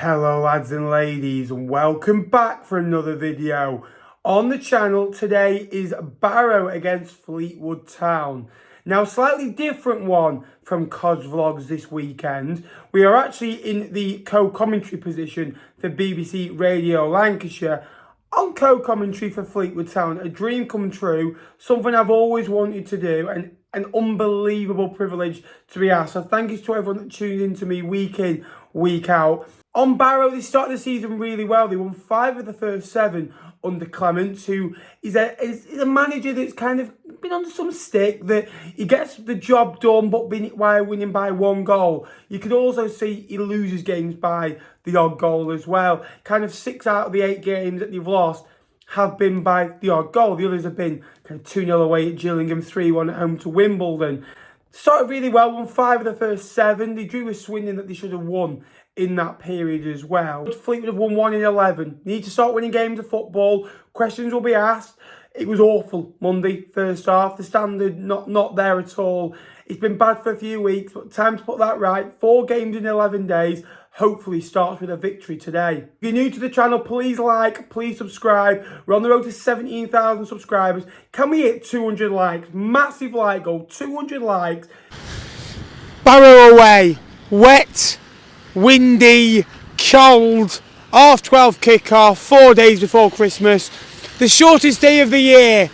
Hello lads and ladies, and welcome back for another video. On the channel today is Barrow against Fleetwood Town. Now, slightly different one from COS Vlogs this weekend. We are actually in the co-commentary position for BBC Radio Lancashire on co-commentary for Fleetwood Town. A dream come true, something I've always wanted to do, and an unbelievable privilege to be asked. So thank you to everyone that tunes in to me week in, week out. On Barrow, they started the season really well. They won 5 of the first 7 under Knapman, who is a manager that's kind of been under some stick, that he gets the job done, but while winning by 1 goal. You could also see he loses games by the odd goal as well. Kind of 6 out of the 8 games that they've lost have been by the odd goal. The others have been kind of 2-0 away at Gillingham, 3-1 at home to Wimbledon. Started really well, won 5 of the first 7. They drew with Swindon that they should have won in that period as well. Fleetwood have won 1 in 11. Need to start winning games of football. Questions will be asked. It was awful Monday, first half. The standard not there at all. It's been bad for a few weeks, but time to put that right. 4 games in 11 days. Hopefully starts with a victory today. If you're new to the channel, please like, please subscribe. We're on the road to 17,000 subscribers. Can we hit 200 likes? Massive like goal, 200 likes. Barrow away, wet, windy, cold, 12:30 kickoff, 4 days before Christmas. The shortest day of the year.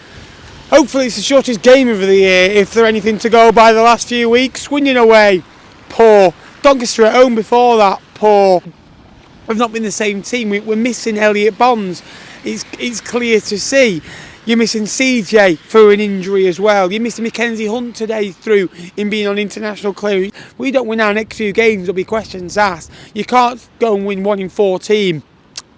Hopefully it's the shortest game of the year, if there's anything to go by the last few weeks. Swindon away, poor. Doncaster at home before that, poor. We've not been the same team. We're missing Elliot Bonds. It's clear to see. You're missing CJ through an injury as well. You're missing Mackenzie Hunt today through him being on international clearance. We don't win our next 2 games, there'll be questions asked. You can't go and win 1 in 14.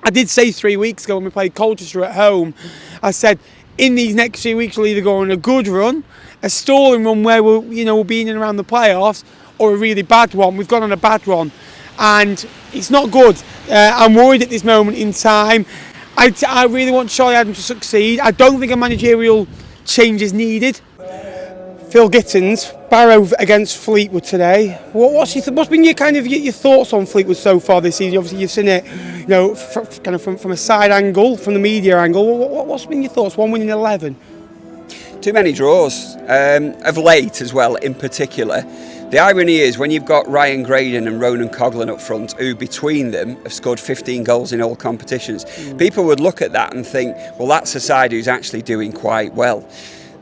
I did say 3 weeks ago when we played Colchester at home, I said in these next 2 weeks we'll either go on a good run, a stalling run where we'll be in and around the playoffs, or a really bad one. We've gone on a bad one and it's not good. I'm worried at this moment in time. I really want Charlie Adam to succeed. I don't think a managerial change is needed. Phil Gittins, Barrow against Fleetwood today. What's been your thoughts on Fleetwood so far this season? Obviously you've seen it, kind of from a side angle, from the media angle. What's been your thoughts? 1 win in 11. Too many draws of late as well, in particular. The irony is when you've got Ryan Graydon and Ronan Coughlin up front, who between them have scored 15 goals in all competitions, people would look at that and think, well, that's a side who's actually doing quite well.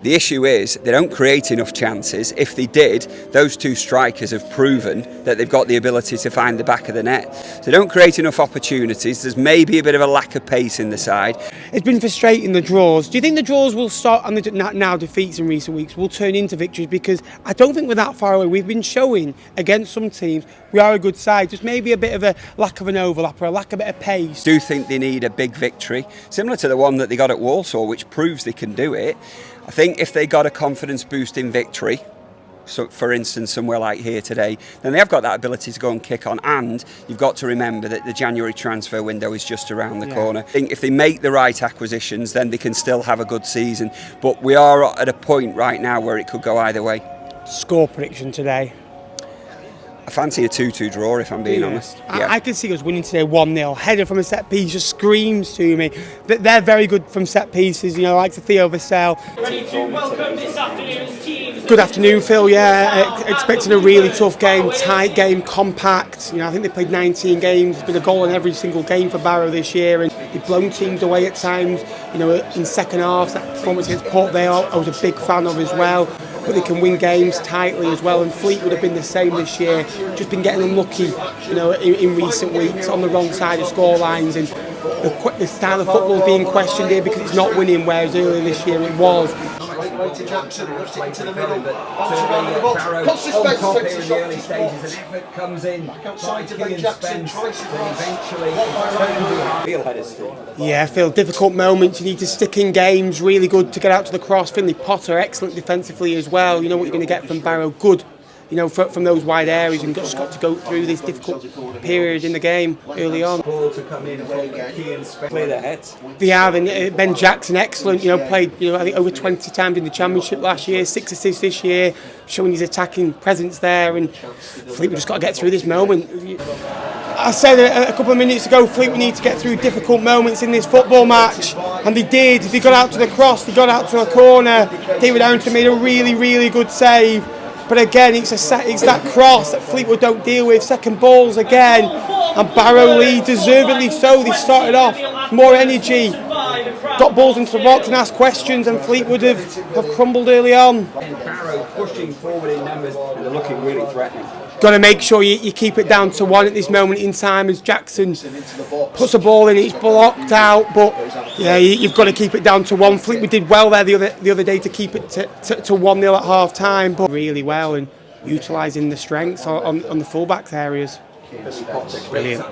The issue is they don't create enough chances. If they did, those 2 strikers have proven that they've got the ability to find the back of the net. So they don't create enough opportunities. There's maybe a bit of a lack of pace in the side. It's been frustrating, the draws. Do you think the draws will start, and the now defeats in recent weeks, will turn into victories? Because I don't think we're that far away. We've been showing against some teams we are a good side. Just maybe a bit of a lack of an overlap or a lack of a bit of pace. I do think they need a big victory, similar to the one that they got at Walsall, which proves they can do it. I think if they got a confidence boost in victory, so for instance somewhere like here today, then they have got that ability to go and kick on. And you've got to remember that the January transfer window is just around the corner. I think if they make the right acquisitions, then they can still have a good season. But we are at a point right now where it could go either way. Score prediction today? I fancy a 2-2 draw, if I'm being honest. Yeah. I can see us winning today 1-0. Header from a set piece just screams to me that they're very good from set pieces, like the Theo Vassell. Ready to welcome this afternoon's teams. Good afternoon, Phil. Expecting a really tough game, tight game, compact. I think they played 19 games. There's been a goal in every single game for Barrow this year, and they've blown teams away at times. In second half, that performance against Port Vale, I was a big fan of as well. But they can win games tightly as well, and Fleetwood have been the same this year. Just been getting unlucky, in recent weeks on the wrong side of score lines, and the style of football is being questioned here because it's not winning, whereas earlier this year it was. To Jackson, lifts it into the middle, bounces around the box, cuts the space, takes the shot, kicks the box. Effort comes in, back outside to Ben Jackson, tries to eventually. Yeah, Phil, difficult moments. You need to stick in games, really good to get out to the cross. Finlay Potter, excellent defensively as well. You know what you're going to get from Barrow, good. From those wide areas, and just got to go through this difficult period in the game early on. They have, and Ben Jackson, excellent. Played I think over 20 times in the Championship last year, 6 assists this year, showing his attacking presence there. And Fleetwood just got to get through this moment. I said a couple of minutes ago, Fleetwood need to get through difficult moments in this football match, and they did. They got out to the cross, they got out to a corner. David Harrington made a really, really good save. But again, it's that cross that Fleetwood don't deal with. Second balls again, and Barrow lead, deservedly so. They started off more energy, got balls into the box and asked questions, and Fleetwood have crumbled early on. Barrow pushing forward in numbers, and they're looking really threatening. Got to make sure you keep it down to 1 at this moment in time as Jackson puts the ball in. It's blocked out, but yeah, you've got to keep it down to 1. Fleetwood did well there the other day to keep it to 1-0 at half time, but really well and utilising the strengths on the fullbacks areas. Brilliant.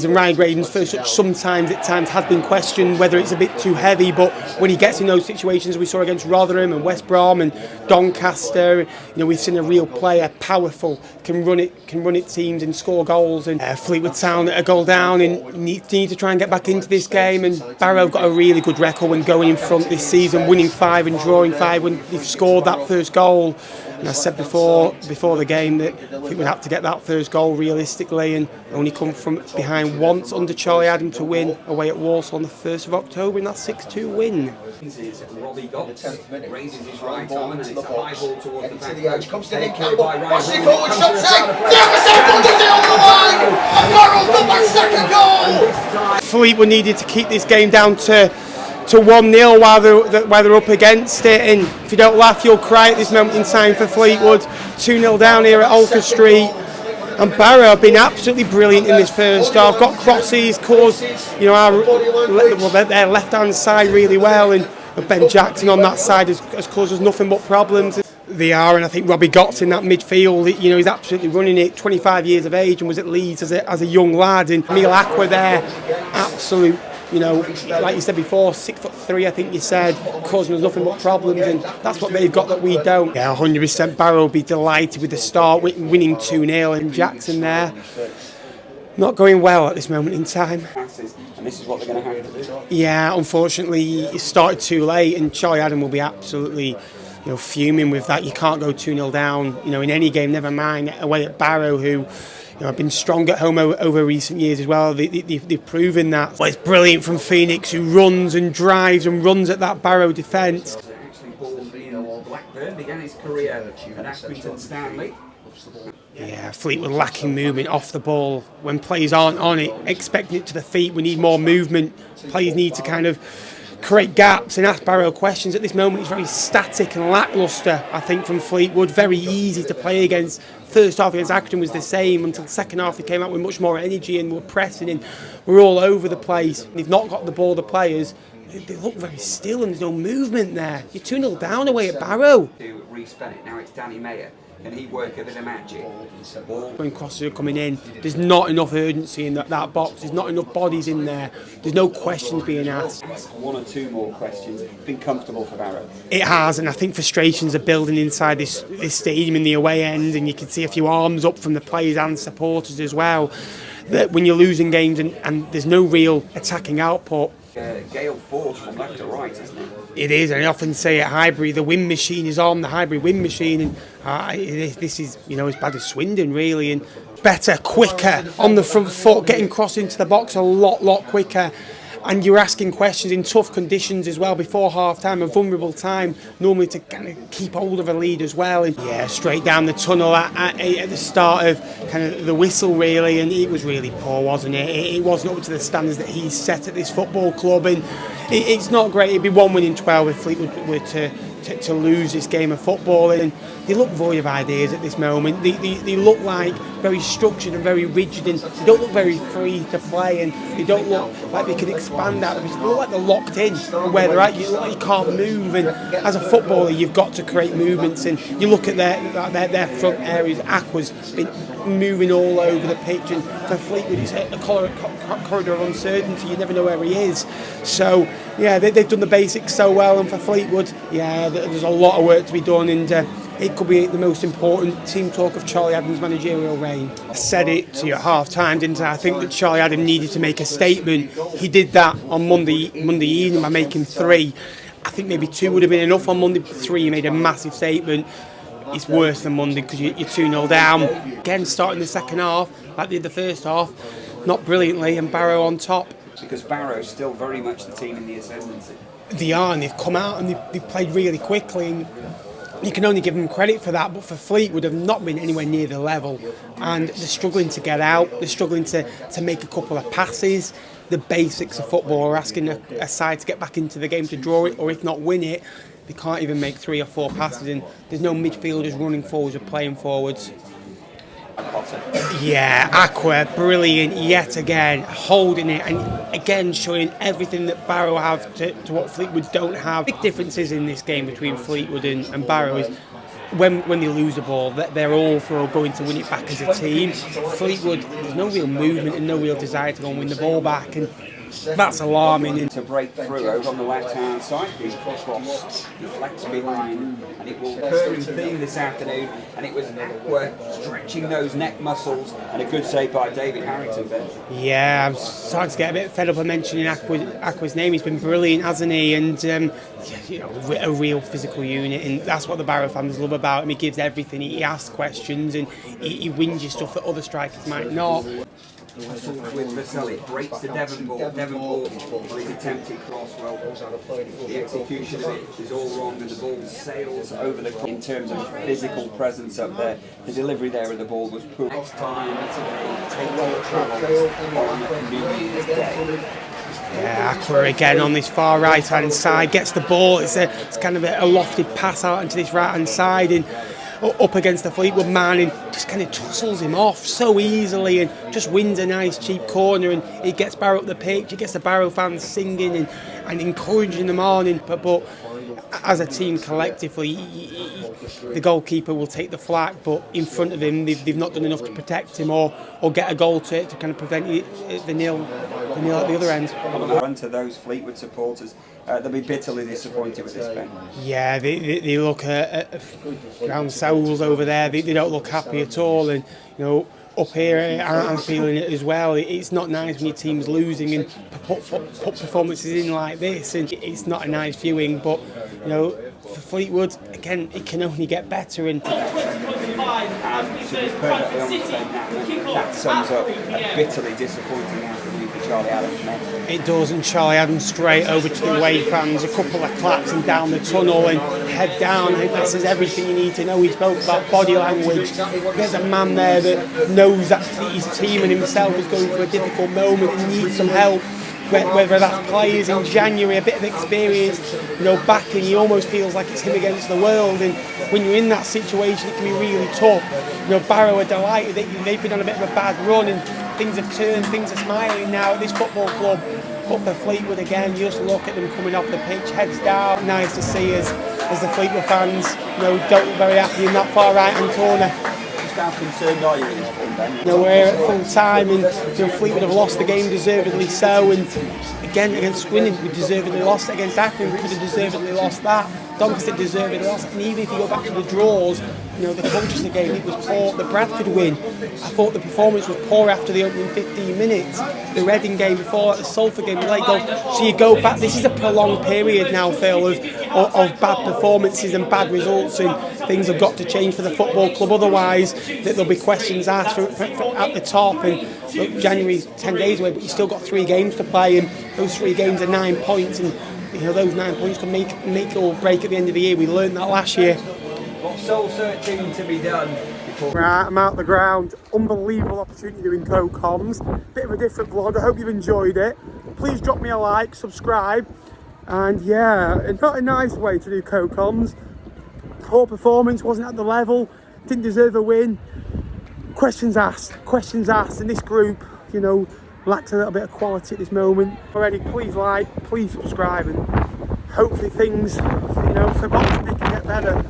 And Ryan Graydon's first touch sometimes at times has been questioned whether it's a bit too heavy, but when he gets in those situations we saw against Rotherham and West Brom and Doncaster, we've seen a real player, powerful, can run it teams and score goals. And Fleetwood Town a goal down and need to try and get back into this game. And Barrow got a really good record when going in front this season, winning 5 and drawing 5 when they've scored that first goal. And I said before the game that Fleetwood had to get that first goal realistically and only come from behind once under Charlie Adam to win away at Walsall on the 1st of October in that 6-2 win. Robbie Gotts raises his right arm and it's a high ball towards the back. The edge comes to Nick Campbell. Watch the forward shot take. Campbell does it on the line. And Barrow's got that second goal. Fleetwood needed to keep this game down to 1-0 while they're up against it, and if you don't laugh you'll cry at this moment in time for Fleetwood. 2-0 down here at Olker Street, and Barrow have been absolutely brilliant in this first half. Got crosses, caused their left hand side really well, and Ben Jackson on that side has caused us nothing but problems. They are, and I think Robbie Gotts in that midfield, he's absolutely running it. 25 years of age and was at Leeds as a young lad, and Emil Aqua there, absolute. Like you said before, 6'3", I think you said, causing us nothing but problems, and that's what they've got that we don't. Yeah, 100%. Barrow will be delighted with the start, winning 2-0, and Jackson there, not going well at this moment in time. And this is what they're going to have to do. Yeah, unfortunately, it started too late, and Charlie Adam will be absolutely fuming with that. You can't go 2-0 down, in any game, never mind away at Barrow, who have been strong at home over recent years as well. They've proven that. Well, it's brilliant from Phoenix, who runs and drives and runs at that Barrow defence. Actually, ball in Blackburn began his career at Accrington Stanley. Yeah, Fleetwood lacking movement off the ball. When players aren't on it, expecting it to the feet, we need more movement. Players need to kind of create gaps and ask Barrow questions. At this moment it's very static and lacklustre, I think, from Fleetwood. Very easy to play against. First half against Accrington was the same until the second half they came out with much more energy and were pressing and we're all over the place. They've not got the ball, the players. They look very still and there's no movement there. You're 2-0 down away at Barrow. To respin it, now it's Danny Mayer. Can he work a bit of magic? When crosses are coming in, there's not enough urgency in that box. There's not enough bodies in there. There's no questions being asked. One or two more questions. Been comfortable for Barrow? It has, and I think frustrations are building inside this stadium in the away end, and you can see a few arms up from the players and supporters as well. That when you're losing games and there's no real attacking output. Gale force from left to right, isn't it? It is, and I often say at Highbury the wind machine is on, the Highbury wind machine, and this is as bad as Swindon really, and better, quicker on the front foot, getting crossed into the box a lot quicker. And you're asking questions in tough conditions as well before half time, a vulnerable time normally to kind of keep hold of a lead as well. And yeah, straight down the tunnel at the start of kind of the whistle really, and it was really poor, wasn't it? It wasn't up to the standards that he's set at this football club, and it's not great. It'd be 1 win in 12 if Fleetwood were to lose this game of football, and they look void of ideas at this moment. They look like very structured and very rigid, and they don't look very free to play, and they don't look like they can expand out. They look like they're locked in where they're at. You look like you can't move, and as a footballer you've got to create movements, and you look at their front areas. Aqua's been moving all over the pitch, and for Fleetwood it's a corridor of uncertainty. You never know where he is. So yeah, they've done the basics so well, and for Fleetwood, yeah, there's a lot of work to be done, and it could be the most important team talk of Charlie Adam's managerial reign. I said it to you at half time, didn't I? I think that Charlie Adam needed to make a statement. He did that on Monday evening by making 3. I think maybe 2 would have been enough on Monday. 3, he made a massive statement. it's worse than Monday because you're 2-0 down. Again, starting the second half, like they did the first half, not brilliantly, and Barrow on top. Because Barrow's still very much the team in the ascendancy. They are, and they've come out and they've played really quickly, and you can only give them credit for that. But for Fleetwood, have not been anywhere near the level, and they're struggling to get out. They're struggling to make a couple of passes. The basics of football are asking a side to get back into the game to draw it, or if not win it. They can't even make 3 or 4 passes, and there's no midfielders running forwards or playing forwards. Yeah, Aqua, brilliant yet again, holding it and again showing everything that Barrow have to what Fleetwood don't have. Big differences in this game between Fleetwood and Barrow is when they lose the ball, they're all for going to win it back as a team. Fleetwood, there's no real movement and no real desire to go and win the ball back, and that's alarming. To break through over on the left-hand side, the cross deflects behind, and it will occur in theme this afternoon, and it was Aqua stretching those neck muscles, and a good save by David Harrington, Ben. Yeah, I'm starting to get a bit fed up of mentioning Aqua's name. He's been brilliant, hasn't he? And a real physical unit, and that's what the Barrow fans love about him. He gives everything, he asks questions, and he wins you stuff that other strikers might not. With Vasily, breaks the Devonport for his attempted cross. Well, the execution of it is all wrong, and the ball sails over the. In terms of physical presence up there, the delivery there of the ball was poor. Next time today, take all travels on New Year's Day. Yeah, Aqua again on this far right hand side gets the ball. It's kind of a lofted pass out into this right hand side, and up against the Fleetwood man, and just kind of tussles him off so easily and just wins a nice cheap corner, and it gets Barrow up the pitch, it gets the Barrow fans singing and encouraging them on. But as a team collectively, the goalkeeper will take the flak, but in front of him they've not done enough to protect him or get a goal to kind of prevent the nil at the other end. Run to those Fleetwood supporters, they'll be bitterly disappointed with this, Ben. Yeah, they look round souls over there. They don't look happy at all, and up here I'm feeling it as well. It's not nice when your team's losing and put performances in like this, and it's not a nice viewing. But for Fleetwood, again, it can only get better. And to be perfectly honest, that sums up a bitterly disappointing afternoon for Charlie Adams, man. It does, and Charlie Adams straight over to the away fans, a couple of claps and down the tunnel and head down. I think that says everything you need to know. He spoke about body language. There's a man there that knows that his team and himself is going through a difficult moment and needs some help. Whether that's players in January, a bit of experience, backing, he almost feels like it's him against the world. And when you're in that situation, it can be really tough. Barrow are delighted that they've been on a bit of a bad run, and things have turned, things are smiling now at this football club. But for Fleetwood again, you just look at them coming off the pitch, heads down. Nice to see as the Fleetwood fans, don't look very happy in that far right hand corner. How concerned are you in this one, Ben? We're at full time, and Fleetwood have lost the game deservedly so, and again against Swindon we deservedly lost it against Akron, could have deservedly lost that. Doncaster deservedly lost, and even if you go back to the draws, the Colchester game, it was poor. The Bradford win, I thought the performance was poor after the opening 15 minutes. The Reading game before, the Salford game, the late goal. So you go back, this is a prolonged period now, Phil, of bad performances and bad results, and things have got to change for the football club, otherwise there'll be questions asked at the top. And look, January's 10 days away, but you've still got 3 games to play, and those 3 games are 9 points, and those 9 points can make or break at the end of the year. We learned that last year. Soul searching to be done. Right, I'm out the ground. Unbelievable opportunity doing co-coms. Bit of a different vlog. I hope you've enjoyed it. Please drop me a like, subscribe, and yeah, not a nice way to do co-coms. Poor performance, wasn't at the level, didn't deserve a win. Questions asked, and this group, lacks a little bit of quality at this moment. Already, please like, please subscribe, and hopefully things, for boxing, they can get better.